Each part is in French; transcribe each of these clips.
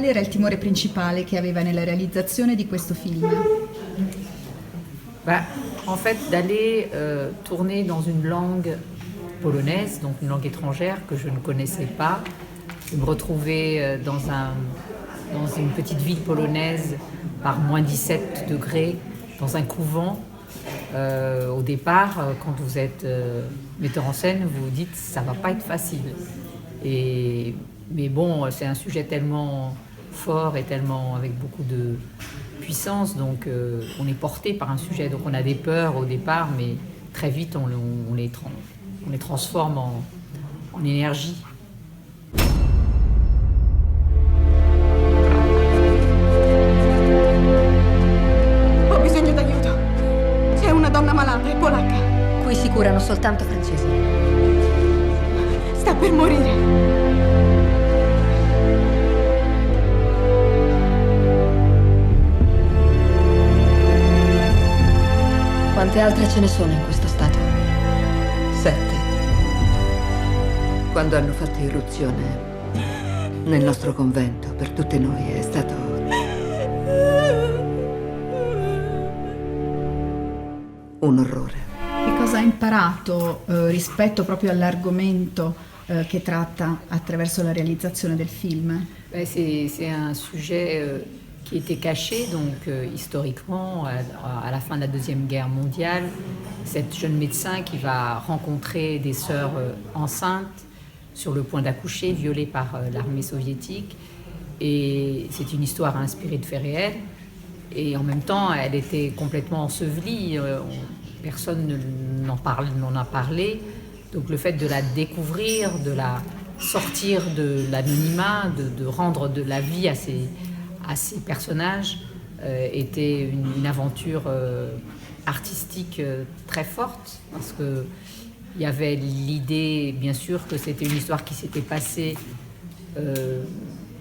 Qual era il timore principale che aveva nella realizzazione di questo film? En fait, d'aller tourner dans une langue polonaise, donc une langue étrangère que je ne connaissais pas, de me retrouver dans une petite ville polonaise par moins 17 degrés, dans un couvent. Au départ, quand vous êtes metteur en scène, vous vous dites ça va pas être facile. Mais bon, c'est un sujet tellement fort et tellement avec beaucoup de puissance, donc on est porté par un sujet, donc on a des peurs au départ, mais très vite on les transforme en énergie. Ho bisogno d'aiuto. C'è una donna malata, è polacca. Qui si curano soltanto francesi. Sta per morire. Quante altre ce ne sono in questo stato? 7. Quando hanno fatto irruzione nel nostro convento, per tutte noi è stato un orrore. Che cosa ha imparato rispetto proprio all'argomento che tratta attraverso la realizzazione del film? C'est un sujet qui était caché, donc historiquement, à la fin de la Deuxième Guerre mondiale, cette jeune médecin qui va rencontrer des sœurs enceintes sur le point d'accoucher, violées par l'armée soviétique. Et c'est une histoire inspirée de faits réels. Et en même temps, elle était complètement ensevelie, personne n'en a parlé. Donc le fait de la découvrir, de la sortir de l'anonymat, de rendre de la vie à ces personnages était une aventure artistique très forte, parce que il y avait l'idée, bien sûr, que c'était une histoire qui s'était passée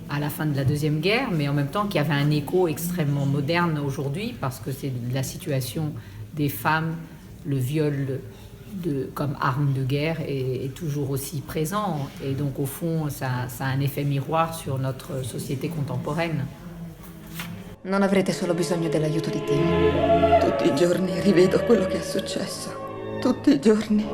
à la fin de la Deuxième Guerre, mais en même temps qu'il y avait un écho extrêmement moderne aujourd'hui, parce que c'est la situation des femmes, le viol comme arme de guerre est toujours aussi présent. Et donc, au fond, ça a un effet miroir sur notre société contemporaine. Non avrete solo bisogno dell'aiuto di Dio. Tutti i giorni rivedo quello che è successo. Tutti i giorni.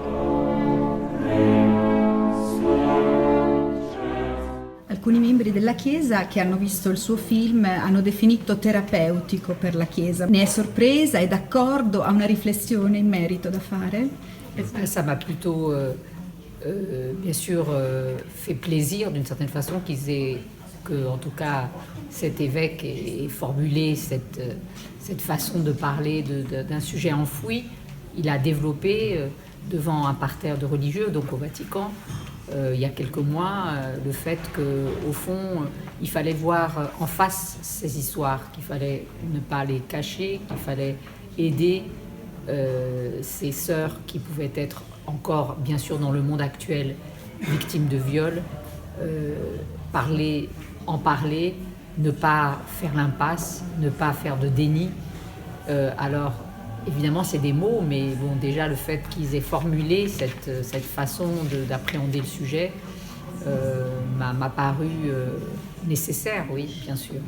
Alcuni membri della Chiesa che hanno visto il suo film hanno definito terapeutico per la Chiesa. Ne è sorpresa? È d'accordo? Ha una riflessione in merito da fare? Ça m'a plutôt, bien sûr, fait plaisir d'une certaine façon que, en tout cas, cet évêque ait formulé cette façon de parler d'un sujet enfoui. Il a développé devant un parterre de religieux, donc au Vatican, il y a quelques mois, le fait qu'au fond, il fallait voir en face ces histoires, qu'il fallait ne pas les cacher, qu'il fallait aider ces sœurs qui pouvaient être encore, bien sûr, dans le monde actuel, victimes de viol, en parler, ne pas faire l'impasse, ne pas faire de déni. Alors, évidemment, c'est des mots, mais bon, déjà, le fait qu'ils aient formulé cette façon d'appréhender le sujet m'a paru nécessaire, oui, bien sûr.